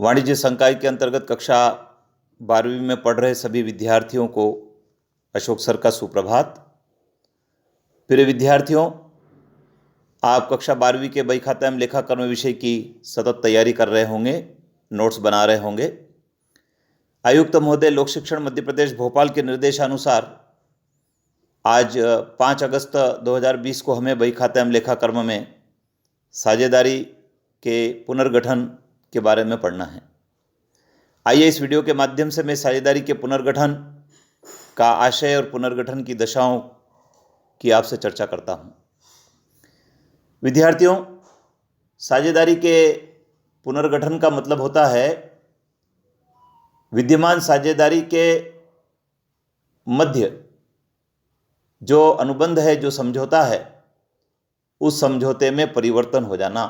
वाणिज्य संकाय के अंतर्गत कक्षा 12वीं में पढ़ रहे सभी विद्यार्थियों को अशोक सर का सुप्रभात। प्रिय विद्यार्थियों, आप कक्षा 12वीं के बही खाता एवं लेखाकर्म विषय की सतत तैयारी कर रहे होंगे, नोट्स बना रहे होंगे। आयुक्त महोदय लोक शिक्षण मध्य प्रदेश भोपाल के निर्देशानुसार आज 5 अगस्त 2020 को हमें बही खाता एवं लेखाकर्म में साझेदारी के पुनर्गठन के बारे में पढ़ना है। आइए इस वीडियो के माध्यम से मैं साझेदारी के पुनर्गठन का आशय और पुनर्गठन की दशाओं की आपसे चर्चा करता हूं। विद्यार्थियों, साझेदारी के पुनर्गठन का मतलब होता है विद्यमान साझेदारी के मध्य जो अनुबंध है, जो समझौता है, उस समझौते में परिवर्तन हो जाना।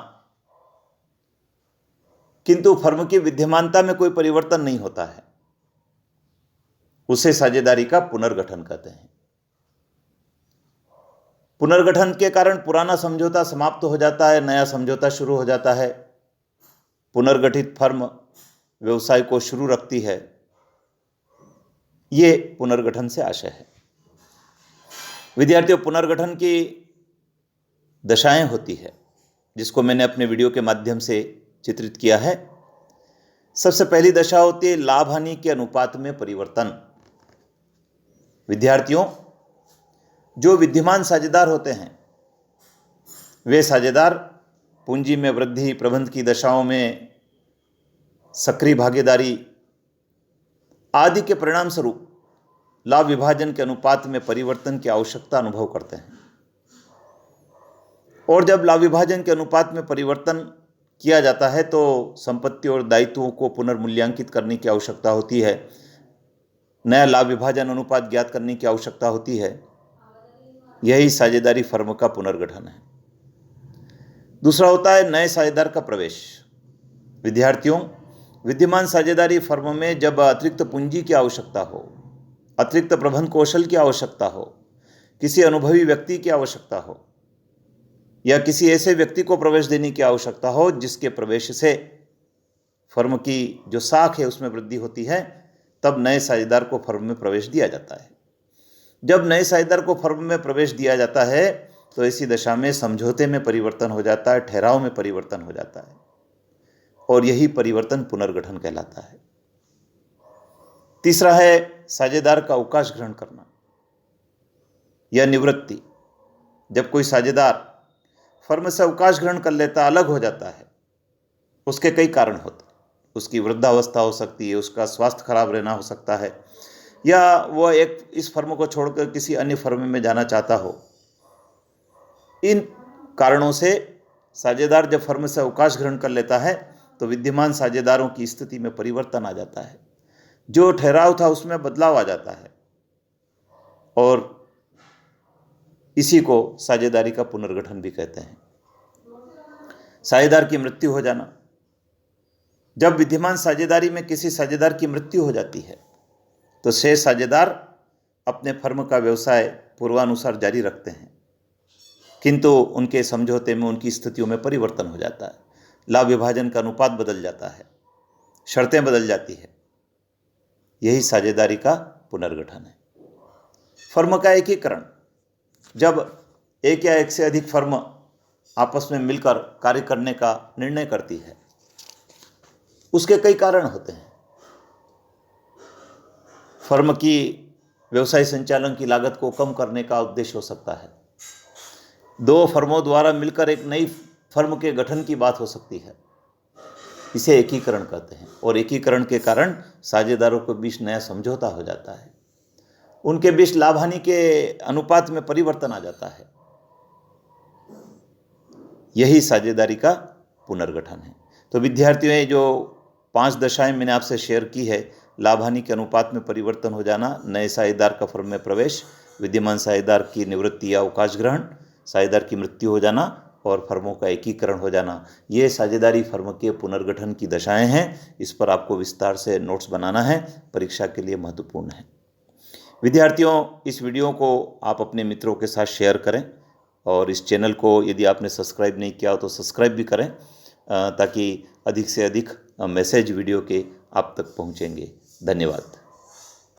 किंतु फर्म की विद्यमानता में कोई परिवर्तन नहीं होता है, उसे साझेदारी का पुनर्गठन कहते हैं। पुनर्गठन के कारण पुराना समझौता समाप्त हो जाता है, नया समझौता शुरू हो जाता है। पुनर्गठित फर्म व्यवसाय को शुरू रखती है। ये पुनर्गठन से आशय है। विद्यार्थियों, पुनर्गठन की दशाएं होती है, जिसको मैंने अपने वीडियो के माध्यम से चित्रित किया है। सबसे पहली दशा होती है लाभ हानि के अनुपात में परिवर्तन। विद्यार्थियों, जो विद्यमान साझेदार होते हैं वे साझेदार पूंजी में वृद्धि, प्रबंध की दशाओं में सक्रिय भागीदारी आदि के परिणाम स्वरूप लाभ विभाजन के अनुपात में परिवर्तन की आवश्यकता अनुभव करते हैं। और जब लाभ विभाजन के अनुपात में परिवर्तन किया जाता है तो संपत्ति और दायित्वों को पुनर्मूल्यांकित करने की आवश्यकता होती है। नया लाभ विभाजन अनुपात ज्ञात करने की आवश्यकता होती है। यही साझेदारी फर्म का पुनर्गठन है। दूसरा होता है नए साझेदार का प्रवेश। विद्यार्थियों, विद्यमान साझेदारी फर्म में जब अतिरिक्त पूंजी की आवश्यकता हो, अतिरिक्त प्रबंध कौशल की आवश्यकता हो, किसी अनुभवी व्यक्ति की आवश्यकता हो या किसी ऐसे व्यक्ति को प्रवेश देने की आवश्यकता हो जिसके प्रवेश से फर्म की जो साख है उसमें वृद्धि होती है, तब नए साझेदार को फर्म में प्रवेश दिया जाता है। जब नए साझेदार को फर्म में प्रवेश दिया जाता है तो इसी दशा में समझौते में परिवर्तन हो जाता है, ठहराव में परिवर्तन हो जाता है, और यही परिवर्तन पुनर्गठन कहलाता है। तीसरा है साझेदार का अवकाश ग्रहण करना या निवृत्ति। जब कोई साझेदार फर्म से अवकाश ग्रहण कर लेता, अलग हो जाता है, उसके कई कारण होते हैं। उसकी वृद्धावस्था हो सकती है, उसका स्वास्थ्य खराब रहना हो सकता है, या वह इस फर्म को छोड़कर किसी अन्य फर्म में जाना चाहता हो। इन कारणों से साझेदार जब फर्म से अवकाश ग्रहण कर लेता है तो विद्यमान साझेदारों की स्थिति में परिवर्तन आ जाता है। जो ठहराव था उसमें बदलाव आ जाता है, और इसी को साझेदारी का पुनर्गठन भी कहते हैं। साझेदार की मृत्यु हो जाना। जब विद्यमान साझेदारी में किसी साझेदार की मृत्यु हो जाती है तो शेष साझेदार अपने फर्म का व्यवसाय पूर्वानुसार जारी रखते हैं, किंतु उनके समझौते में उनकी स्थितियों में परिवर्तन हो जाता है। लाभ विभाजन का अनुपात बदल जाता है, शर्तें बदल जाती है। यही साझेदारी का पुनर्गठन है। फर्म का एकीकरण। जब एक या एक से अधिक फर्म आपस में मिलकर कार्य करने का निर्णय करती है, उसके कई कारण होते हैं। फर्म की व्यवसाय संचालन की लागत को कम करने का उद्देश्य हो सकता है। दो फर्मों द्वारा मिलकर एक नई फर्म के गठन की बात हो सकती है। इसे एकीकरण कहते हैं। और एकीकरण के कारण साझेदारों के बीच नया समझौता हो जाता है, उनके बीच लाभ हानि के अनुपात में परिवर्तन आ जाता है। यही साझेदारी का पुनर्गठन है। तो विद्यार्थियों, ये जो 5 दशाएं मैंने आपसे शेयर की है, लाभ हानि के अनुपात में परिवर्तन हो जाना, नए साझेदार का फर्म में प्रवेश, विद्यमान साझेदार की निवृत्ति या अवकाश ग्रहण, साझेदार की मृत्यु हो जाना और फर्मों का एकीकरण हो जाना, ये साझेदारी फर्म के पुनर्गठन की दशाएं हैं। इस पर आपको विस्तार से नोट्स बनाना है, परीक्षा के लिए महत्वपूर्ण है। विद्यार्थियों, इस वीडियो को आप अपने मित्रों के साथ शेयर करें, और इस चैनल को यदि आपने सब्सक्राइब नहीं किया हो तो सब्सक्राइब भी करें, ताकि अधिक से अधिक मैसेज वीडियो के आप तक पहुंचेंगे। धन्यवाद।